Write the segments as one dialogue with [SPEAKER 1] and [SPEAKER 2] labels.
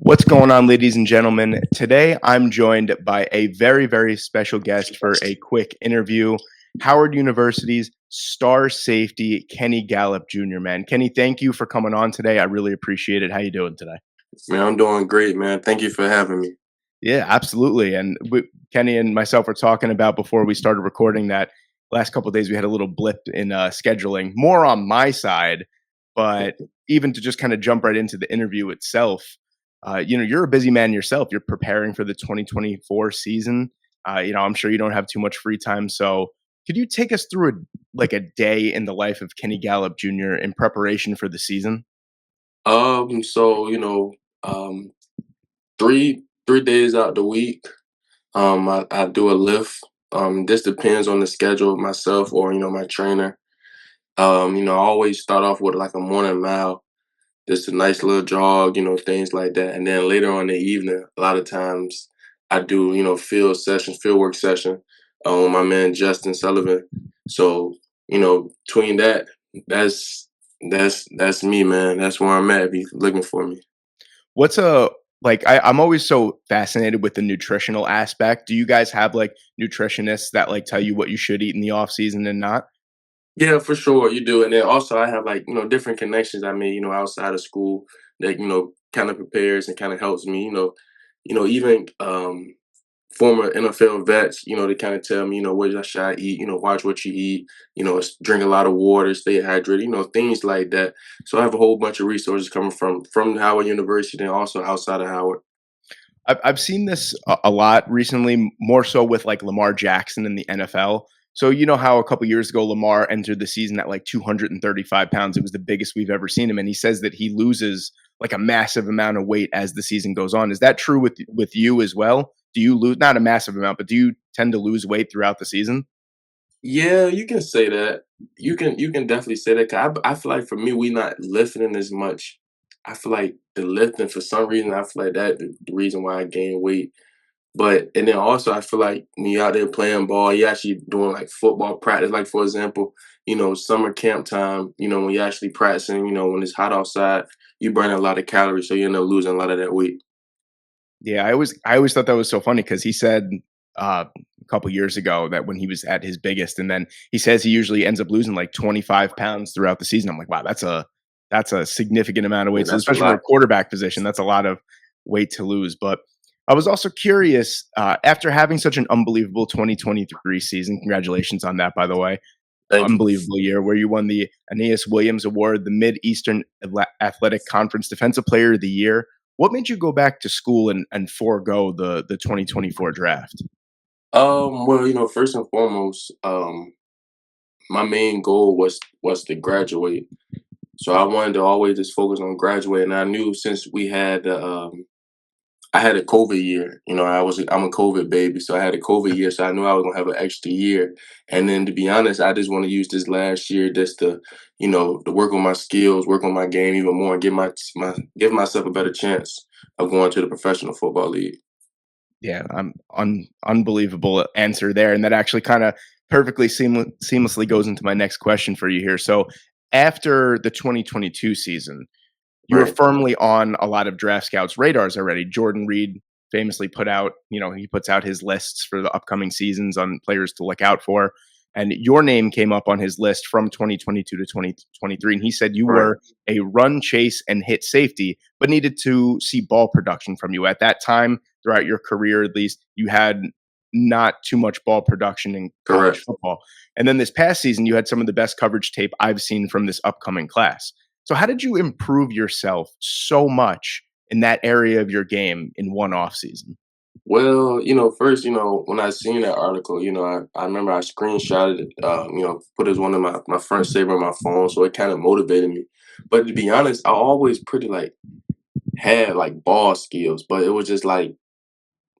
[SPEAKER 1] What's going on, ladies and gentlemen? Today, I'm joined by a very, very special guest for a quick interview. Howard University's star safety, Kenny Gallop Jr., man. Kenny, thank you for coming on today. I really appreciate it. How you doing today?
[SPEAKER 2] Man, I'm doing great, man. Thank you for having me.
[SPEAKER 1] Yeah, absolutely. And Kenny and myself were talking about before we started recording that last couple of days we had a little blip in scheduling, more on my side, but even to just kind of jump right into the interview itself, you're a busy man yourself. You're preparing for the 2024 season. I'm sure you don't have too much free time. So, could you take us through a day in the life of Kenny Gallup Jr. in preparation for the season?
[SPEAKER 2] So um, three days out the week, I do a lift. This depends on the schedule of myself or my trainer. I always start off with like a morning mile, just a nice little jog, things like that, and then later on in the evening, a lot of times I do field work session, with my man Justin Sullivan. So between that, that's that's me, man. That's where I'm at. If you looking for me.
[SPEAKER 1] What's a like I'm always so fascinated with the nutritional aspect. Do you guys have like nutritionists that like tell you what you should eat in the off season and not?
[SPEAKER 2] Yeah, for sure, you do. And then also I have like, different connections I made, outside of school that, kind of prepares and kind of helps me, even former NFL vets, they kind of tell me, what should I eat, watch what you eat, drink a lot of water, stay hydrated, things like that. So I have a whole bunch of resources coming from Howard University and also outside of Howard.
[SPEAKER 1] I've seen this a lot recently, more so with like Lamar Jackson in the NFL. So you know how a couple years ago Lamar entered the season at like 235 pounds. It was the biggest we've ever seen him, and he says that he loses like a massive amount of weight as the season goes on. Is that true with you as well? Do you lose not a massive amount, but do you tend to lose weight throughout the season?
[SPEAKER 2] Yeah, you can say that. You can definitely say that. 'Cause I feel like for me, we not lifting as much. I feel like the lifting for some reason, I feel like that the reason why I gain weight. But and then also I feel like when you're out there playing ball, you're actually doing like football practice. Like for example, summer camp time, when you're actually practicing, when it's hot outside, you burn a lot of calories, so you end up losing a lot of that weight.
[SPEAKER 1] Yeah, I always thought that was so funny because he said a couple years ago that when he was at his biggest, and then he says he usually ends up losing like 25 pounds throughout the season. I'm like, wow, that's a significant amount of
[SPEAKER 2] Yeah,
[SPEAKER 1] weight. So
[SPEAKER 2] that's a
[SPEAKER 1] especially for
[SPEAKER 2] lot.
[SPEAKER 1] a quarterback position, that's a lot of weight to lose. But I was also curious after having such an unbelievable 2023 season. Congratulations on that, by the way.
[SPEAKER 2] Thank you.
[SPEAKER 1] Unbelievable year where you won the Aeneas Williams Award, the Mid Eastern Athletic Conference Defensive Player of the Year. What made you go back to school and forego the 2024 draft?
[SPEAKER 2] Well, first and foremost, my main goal was to graduate. So I wanted to always just focus on graduating. I knew since we had I had a COVID year. I'm a COVID baby, so I had a COVID year. So I knew I was gonna have an extra year. And then to be honest, I just want to use this last year just to work on my skills, work on my game even more, and give myself a better chance of going to the professional football league.
[SPEAKER 1] Yeah, unbelievable answer there, and that actually kind of perfectly seamlessly goes into my next question for you here. So, after the 2022 season, you were
[SPEAKER 2] Right.
[SPEAKER 1] firmly on a lot of draft scouts' radars already. Jordan Reed famously put out, he puts out his lists for the upcoming seasons on players to look out for. And your name came up on his list from 2022 to 2023. And he said you
[SPEAKER 2] Right.
[SPEAKER 1] were a run, chase, and hit safety, but needed to see ball production from you. At that time, throughout your career, at least, you had not too much ball production in college
[SPEAKER 2] Correct.
[SPEAKER 1] football. And then this past season, you had some of the best coverage tape I've seen from this upcoming class. So how did you improve yourself so much in that area of your game in one off season?
[SPEAKER 2] Well, first, when I seen that article, I remember I screenshotted it, put it as one of my front saver on my phone, so it kind of motivated me. But to be honest, I always pretty like had like ball skills, but it was just like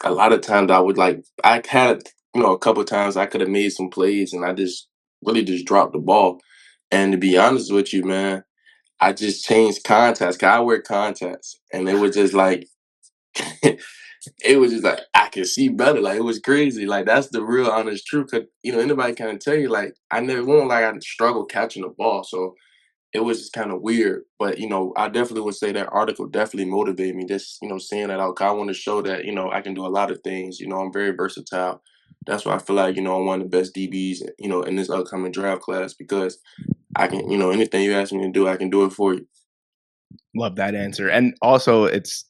[SPEAKER 2] a lot of times I had a couple times I could have made some plays and I just really just dropped the ball. And to be honest with you, man, I just changed contacts. 'Cause I wear contacts, and it was just like it was just like I could see better. Like it was crazy. Like that's the real honest truth. Cause anybody can tell you like I never won't like I struggle catching the ball. So it was just kind of weird. But I definitely would say that article definitely motivated me. Just seeing that out, 'cause I want to show that I can do a lot of things. I'm very versatile. That's why I feel like I'm one of the best DBs in this upcoming draft class because I can anything you ask me to do, I can do it for you.
[SPEAKER 1] Love that answer. And also it's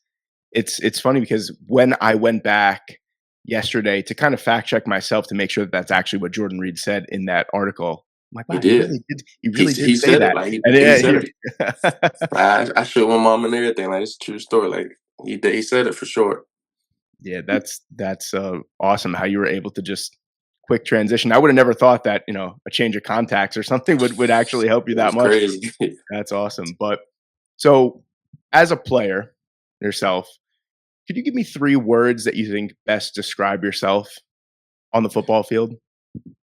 [SPEAKER 1] funny because when I went back yesterday to kind of fact check myself to make sure that that's actually what Jordan Reed said in that article, I'm like,
[SPEAKER 2] He
[SPEAKER 1] wow,
[SPEAKER 2] did.
[SPEAKER 1] he
[SPEAKER 2] He
[SPEAKER 1] really did
[SPEAKER 2] he
[SPEAKER 1] say
[SPEAKER 2] said it
[SPEAKER 1] that.
[SPEAKER 2] like
[SPEAKER 1] And
[SPEAKER 2] he
[SPEAKER 1] yeah,
[SPEAKER 2] said it. I showed my mom and everything. Like it's a true story. Like he said it for sure.
[SPEAKER 1] yeah, that's awesome how you were able to just quick transition. I would have never thought that, a change of contacts or something would actually help you
[SPEAKER 2] It
[SPEAKER 1] that
[SPEAKER 2] was
[SPEAKER 1] much.
[SPEAKER 2] crazy.
[SPEAKER 1] That's awesome. But so as a player yourself, could you give me 3 words that you think best describe yourself on the football field?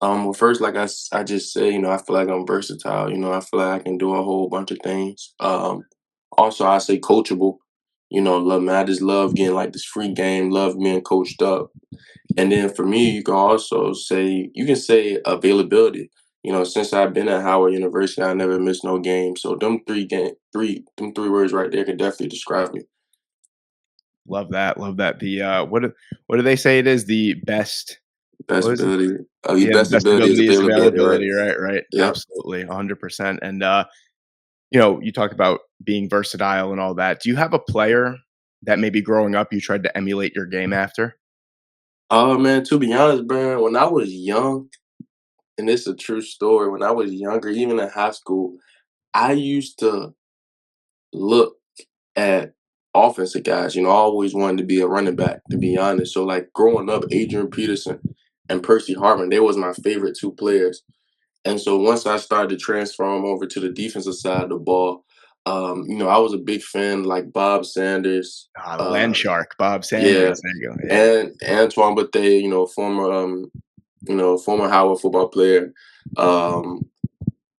[SPEAKER 2] Well, first, like I just said, I feel like I'm versatile. I feel like I can do a whole bunch of things. Also, I say coachable. Love man, I just love getting like this free game, love being coached up. And then for me, you can say availability. Since I've been at Howard University, I never missed no game. So them three words right there can definitely describe me.
[SPEAKER 1] Love that, love that. The, what do they say it is? The best
[SPEAKER 2] Best
[SPEAKER 1] what is it?
[SPEAKER 2] ability, your
[SPEAKER 1] Yeah, the
[SPEAKER 2] best
[SPEAKER 1] best
[SPEAKER 2] ability is
[SPEAKER 1] ability is
[SPEAKER 2] availability, right?
[SPEAKER 1] availability, right, right.
[SPEAKER 2] Yep.
[SPEAKER 1] Absolutely, 100%. And, you talk about being versatile and all that. Do you have a player that maybe growing up you tried to emulate your game after?
[SPEAKER 2] Oh man, to be honest, bro, when I was young, and it's a true story, when I was younger, even in high school, I used to look at offensive guys. I always wanted to be a running back, to be honest. So like growing up, Adrian Peterson and Percy Harvin, they was my favorite two players. And so once I started to transform over to the defensive side of the ball, I was a big fan like Bob Sanders,
[SPEAKER 1] Ah, the land
[SPEAKER 2] uh,
[SPEAKER 1] shark, Bob
[SPEAKER 2] yeah,
[SPEAKER 1] Sanders, there you go, yeah.
[SPEAKER 2] and Antoine Bethea, former Howard football player. Um,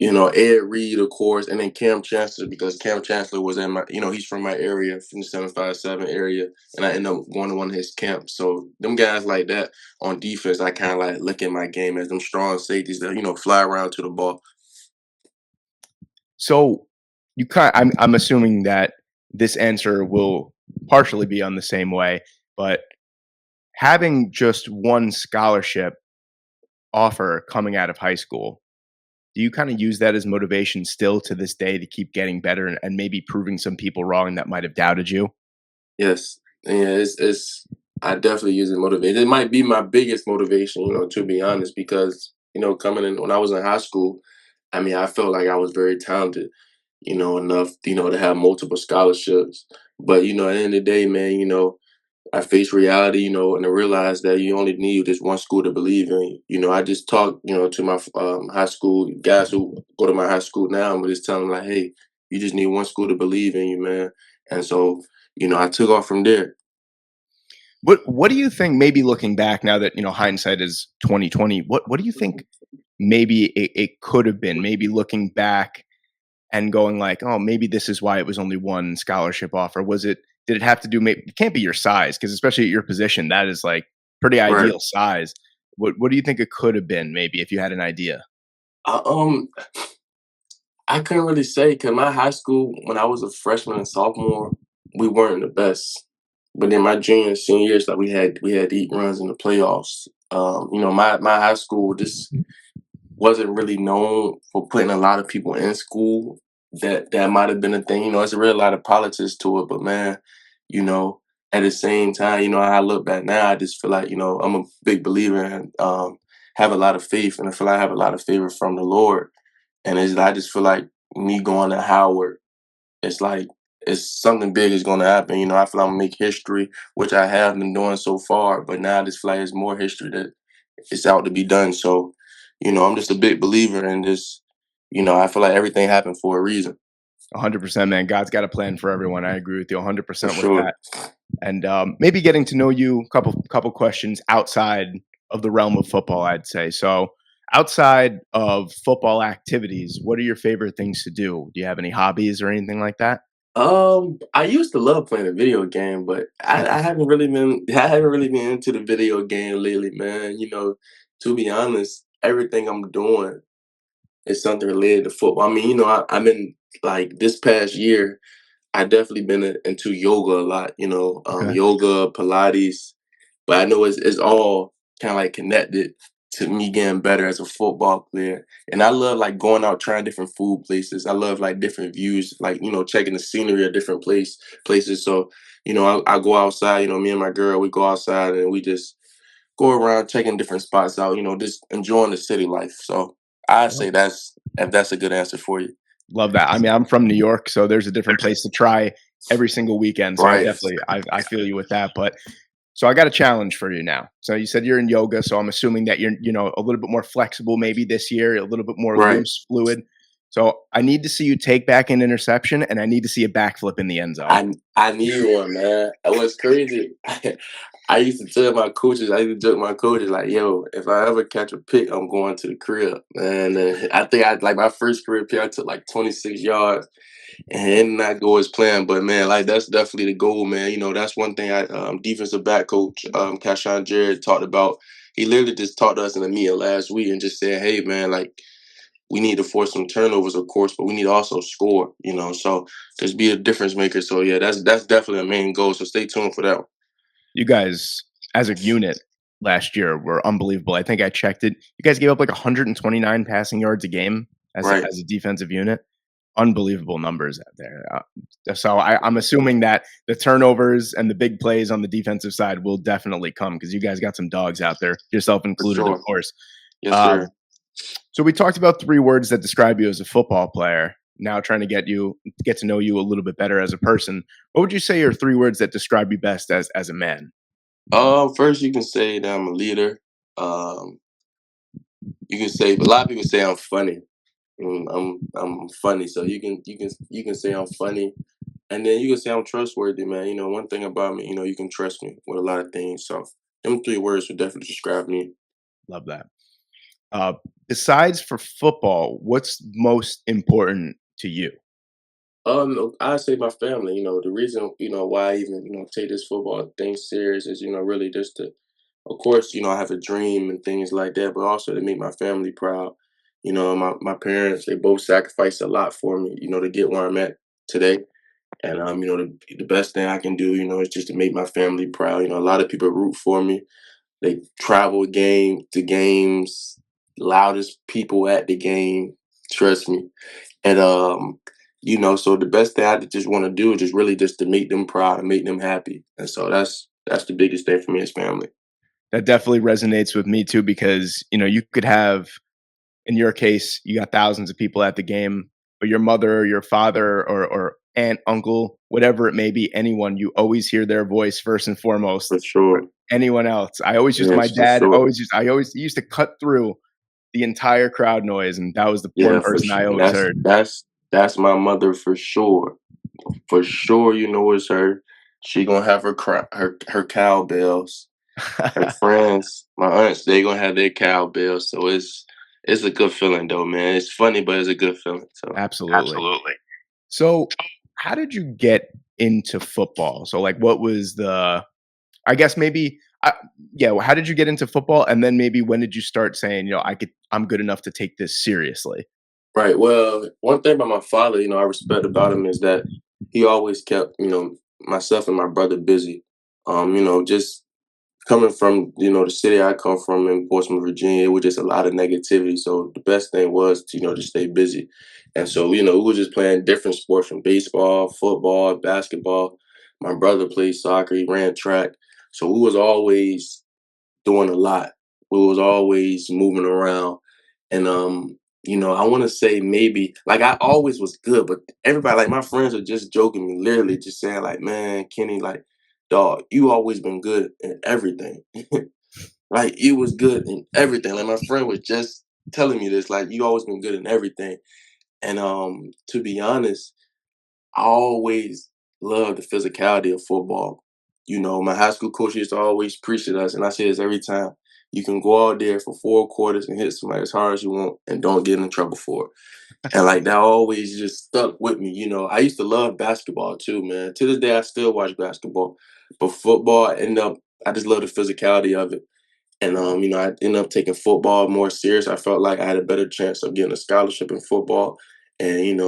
[SPEAKER 2] Ed Reed, of course, and then Cam Chancellor because Cam Chancellor was in he's from my area, from the 757 area, and I ended up going to one of his camps. So them guys like that on defense, I kind of like look at my game as them strong safeties that fly around to the ball.
[SPEAKER 1] So, I'm assuming that this answer will partially be on the same way, but having just one scholarship offer coming out of high school, do you kinda use that as motivation still to this day to keep getting better and maybe proving some people wrong that might have doubted you?
[SPEAKER 2] Yes, yeah, it's I definitely use it motivate. It might be my biggest motivation, to be honest, because coming in when I was in high school, I mean, I felt like I was very talented, enough, to have multiple scholarships. But at the end of the day, man, I faced reality, and I realized that you only need this one school to believe in. I just talk, to my high school guys who go to my high school now, but just tell them like, hey, you just need one school to believe in you, man. And so, I took off from there.
[SPEAKER 1] What do you think maybe looking back now that, hindsight is 2020, what do you think maybe it could have been? Maybe looking back and going like, "Oh, maybe this is why it was only one scholarship offer." Did it have to do it can't be your size because especially at your position, that is, like, pretty
[SPEAKER 2] Right.
[SPEAKER 1] ideal size. What do you think it could have been maybe if you had an idea?
[SPEAKER 2] I, I couldn't really say because my high school, when I was a freshman and sophomore, we weren't the best. But then my junior and senior years, like we had deep runs in the playoffs. My high school just wasn't really known for putting a lot of people in school. That might have been a thing. It's a real lot of politics to it, but man, you know, at the same time, I look back now, I just feel like, I'm a big believer and have a lot of faith, and I feel like I have a lot of favor from the Lord. And I just feel like me going to Howard, it's like it's something big is gonna happen. I feel like I'm gonna make history, which I have been doing so far, but now I just feel like it's more history that it's out to be done. So, I'm just a big believer in this. I feel like everything happened for a reason.
[SPEAKER 1] 100%, man. God's got a plan for everyone. I agree with you
[SPEAKER 2] For
[SPEAKER 1] 100% with
[SPEAKER 2] sure.
[SPEAKER 1] that. And, maybe getting to know you, couple questions outside of the realm of football, I'd say. So, outside of football activities, what are your favorite things to do? Do you have any hobbies or anything like that?
[SPEAKER 2] I used to love playing a video game, but I haven't really been I haven't really been into the video game lately, man. To be honest, everything I'm doing it's something related to football. I mean, I'm in like this past year, I definitely been into yoga a lot,
[SPEAKER 1] Okay.
[SPEAKER 2] yoga, Pilates, but I know it's all kind of like connected to me getting better as a football player. And I love like going out trying different food places. I love like different views, like checking the scenery of different places. So I go outside. Me and my girl, we go outside and we just go around checking different spots out. Just enjoying the city life. So I say that's a good answer for you.
[SPEAKER 1] Love that. I mean, I'm from New York, so there's a different place to try every single weekend. So I
[SPEAKER 2] Right,
[SPEAKER 1] definitely I feel you with that. But so I got a challenge for you now. So you said you're in yoga, so I'm assuming that you're, a little bit more flexible maybe this year, a little bit more
[SPEAKER 2] right.
[SPEAKER 1] loose, fluid. So I need to see you take back an interception and I need to see a backflip in the end zone.
[SPEAKER 2] I need one, man. It was crazy. I used to tell my coaches, I used to joke my coaches like, "Yo, if I ever catch a pick, I'm going to the crib." And I think I like my first career pick. I took like 26 yards, and it did not go as planned. But man, like that's definitely the goal, man. That's one thing I defensive back coach Kashawn Jarrett talked about. He literally just talked to us in a meeting last week and just said, "Hey, man, like." We need to force some turnovers, of course, but we need to also score, So just be a difference maker. So yeah, that's definitely a main goal. So stay tuned for that one.
[SPEAKER 1] You guys, as a unit last year, were unbelievable. I think I checked it. You guys gave up like 129 passing yards a game
[SPEAKER 2] Right,
[SPEAKER 1] as a defensive unit. Unbelievable numbers out there. So I'm assuming that the turnovers and the big plays on the defensive side will definitely come because you guys got some dogs out there, yourself
[SPEAKER 2] for
[SPEAKER 1] included, of
[SPEAKER 2] sure.
[SPEAKER 1] course.
[SPEAKER 2] Yes,
[SPEAKER 1] Um,
[SPEAKER 2] sir.
[SPEAKER 1] so we talked about 3 words that describe you as a football player. Now trying to get to know you a little bit better as a person. What would you say are 3 words that describe you best as a man?
[SPEAKER 2] First you can say that I'm a leader. Um, you can say a lot of people say I'm funny. I'm funny, so you can say I'm funny, and then you can say I'm trustworthy, man. One thing about me, you can trust me with a lot of things. So them 3 words would definitely describe me.
[SPEAKER 1] Love that. Uh, Besides for football, what's most important to you?
[SPEAKER 2] I say my family. The reason why I even take this football thing serious is really just to, of course, I have a dream and things like that, but also to make my family proud. My parents they both sacrificed a lot for me. To get where I'm at today, and the best thing I can do, is just to make my family proud. A lot of people root for me. They travel game to games, loudest people at the game. Trust me. And so the best thing I just want to do is just really just to make them proud and make them happy. And so that's the biggest thing for me as family.
[SPEAKER 1] That definitely resonates with me too because, you could have in your case, you got thousands of people at the game, but your mother or your father or aunt, uncle, whatever it may be, anyone, you always hear their voice first and
[SPEAKER 2] For
[SPEAKER 1] foremost.
[SPEAKER 2] sure.
[SPEAKER 1] Anyone else. I always used my
[SPEAKER 2] Yes, for
[SPEAKER 1] dad
[SPEAKER 2] sure.
[SPEAKER 1] always used I always used to cut through the entire crowd noise, and that was the one
[SPEAKER 2] Yeah, for
[SPEAKER 1] person
[SPEAKER 2] sure.
[SPEAKER 1] I always
[SPEAKER 2] That's
[SPEAKER 1] heard.
[SPEAKER 2] that's that's my mother for sure. For sure, it's her. She gonna have her cowbells. Her friends, my aunts, they gonna have their cowbells. So it's a good feeling though, man. It's funny, but it's a good feeling. So
[SPEAKER 1] Absolutely.
[SPEAKER 2] absolutely.
[SPEAKER 1] So, how did you get into football? So, like, what was the I guess maybe yeah, well, how did you get into football? And then maybe when did you start saying, I'm good enough to take this seriously?
[SPEAKER 2] Right. Well, one thing about my father, I respect about him is that he always kept, myself and my brother busy. Just coming from, the city I come from in Portsmouth, Virginia, it was just a lot of negativity. So the best thing was to, to stay busy. And so, we were just playing different sports from baseball, football, basketball. My brother played soccer, he ran track. So we was always doing a lot. We was always moving around. And I wanna say maybe like I always was good, but everybody like my friends are just joking me, literally just saying like, man, Kenny, like, dog, you always been good in everything. Like you was good in everything. Like my friend was just telling me this, like you always been good in everything. And to be honest, I always loved the physicality of football. My high school coach used to always preach to us, and I say this every time. You can go out there for 4 quarters and hit somebody as hard as you want and don't get in trouble for it. And like that always just stuck with me. I used to love basketball too, man. To this day I still watch basketball. But football I just love the physicality of it. And I ended up taking football more serious. I felt like I had a better chance of getting a scholarship in football, and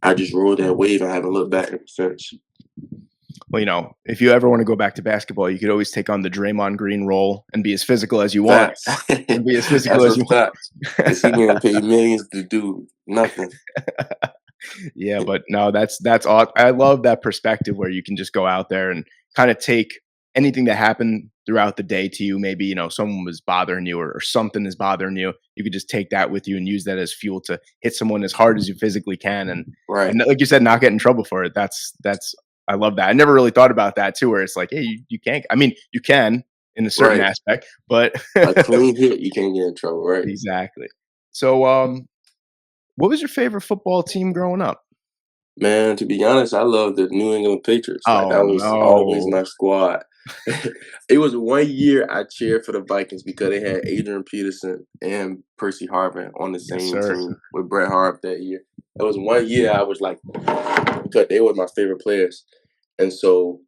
[SPEAKER 2] I just rode that wave. I haven't looked back ever since.
[SPEAKER 1] Well, if you ever want to go back to basketball, you could always take on the Draymond Green role and be as physical as you want.
[SPEAKER 2] Facts.
[SPEAKER 1] And be as physical
[SPEAKER 2] That's a
[SPEAKER 1] as you want.
[SPEAKER 2] fact. Cause he getting paid millions to do nothing.
[SPEAKER 1] Yeah, but no, that's aw I love that perspective where you can just go out there and kinda take anything that happened throughout the day to you. Maybe, someone was bothering you or something is bothering you. You could just take that with you and use that as fuel to hit someone as hard as you physically can, and
[SPEAKER 2] Right,
[SPEAKER 1] like you said, not get in trouble for it. That's I love that. I never really thought about that too, where it's like, "Hey, you can't." I mean, you can in a certain
[SPEAKER 2] right.
[SPEAKER 1] aspect, but
[SPEAKER 2] A clean hit, you can't get in trouble, right?
[SPEAKER 1] exactly. So, what was your favorite football team growing up?
[SPEAKER 2] Man, to be honest, I love the New England Patriots. Like
[SPEAKER 1] Oh,
[SPEAKER 2] that was always
[SPEAKER 1] no.
[SPEAKER 2] my squad. It was one year I cheered for the Vikings because they had Adrian Peterson and Percy Harvin on the
[SPEAKER 1] Yes,
[SPEAKER 2] same
[SPEAKER 1] sir.
[SPEAKER 2] team with Brett Favre that year. It was one year I was like, because they were my favorite players. And so,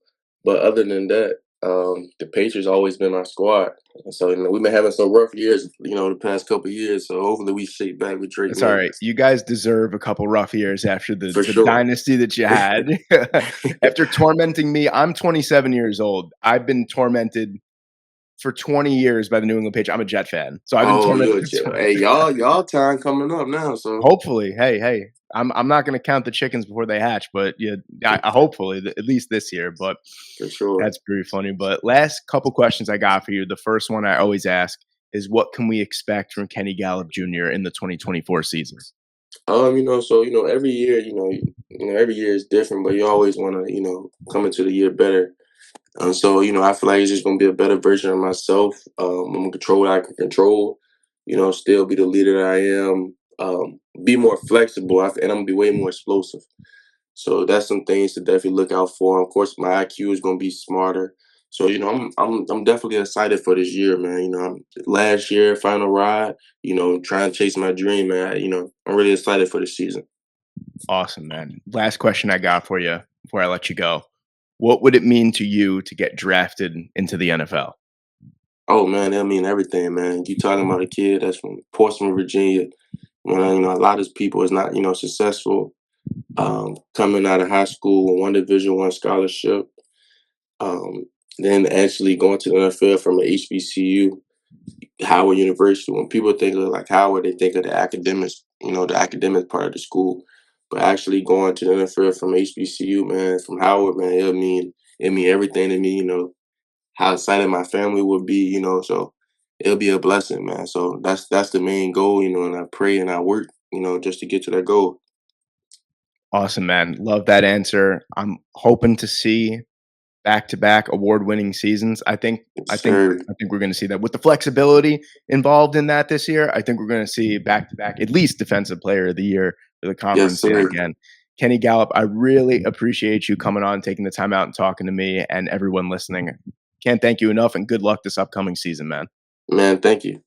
[SPEAKER 2] but other than that, the Patriots always been my squad. And so, we've been having some rough years, the past couple of years. So hopefully we shake back with Drake
[SPEAKER 1] It's
[SPEAKER 2] May
[SPEAKER 1] alright. You guys deserve a couple rough years after the
[SPEAKER 2] for
[SPEAKER 1] the
[SPEAKER 2] sure.
[SPEAKER 1] dynasty that you had. After tormenting me, I'm 27 years old. I've been tormented for 20 years by the New England Patriots. I'm a Jet fan, so I've been
[SPEAKER 2] Oh,
[SPEAKER 1] tormented
[SPEAKER 2] you're a
[SPEAKER 1] for
[SPEAKER 2] Jet.
[SPEAKER 1] 20.
[SPEAKER 2] Hey, y'all time coming up now, so
[SPEAKER 1] Hopefully, hey, I'm not gonna count the chickens before they hatch, but yeah, I hopefully, at least this year, but
[SPEAKER 2] for sure.
[SPEAKER 1] that's pretty funny. But last couple questions I got for you. The first one I always ask is, what can we expect from Kenny Gallop Jr. in the 2024 season?
[SPEAKER 2] So every year, every year is different, but you always want to, come into the year better. And so, I feel like it's just gonna be a better version of myself. I'm gonna control what I can control. Still be the leader that I am. Be more flexible, and I'm gonna be way more explosive. So that's some things to definitely look out for. Of course, my IQ is gonna be smarter. So I'm definitely excited for this year, man. Last year final ride. Trying to chase my dream, man. I'm really excited for this season.
[SPEAKER 1] Awesome, man. Last question I got for you before I let you go. What would it mean to you to get drafted into the NFL?
[SPEAKER 2] Oh man, that mean everything, man. You talking about a kid that's from Portsmouth, Virginia. When a lot of people is not successful. Coming out of high school with one Division I scholarship. Um, then actually going to the NFL from an HBCU. Howard University. When people think of like Howard, they think of the academics, the academic part of the school. But actually going to the NFL from HBCU, man, from Howard, man, it mean everything to me. How excited my family would be. So it'll be a blessing, man. So that's the main goal, and I pray and I work, just to get to that goal.
[SPEAKER 1] Awesome, man. Love that answer. I'm hoping to see back-to-back award-winning seasons. I
[SPEAKER 2] Yes,
[SPEAKER 1] think
[SPEAKER 2] sir.
[SPEAKER 1] I think we're gonna see that. With the flexibility involved in that this year, I think we're gonna see back-to-back, at least defensive player of the year for the
[SPEAKER 2] Yes,
[SPEAKER 1] conference yet
[SPEAKER 2] sir.
[SPEAKER 1] again. Kenny Gallup, I really appreciate you coming on, taking the time out and talking to me and everyone listening. Can't thank you enough, and good luck this upcoming season, man.
[SPEAKER 2] Man, thank you.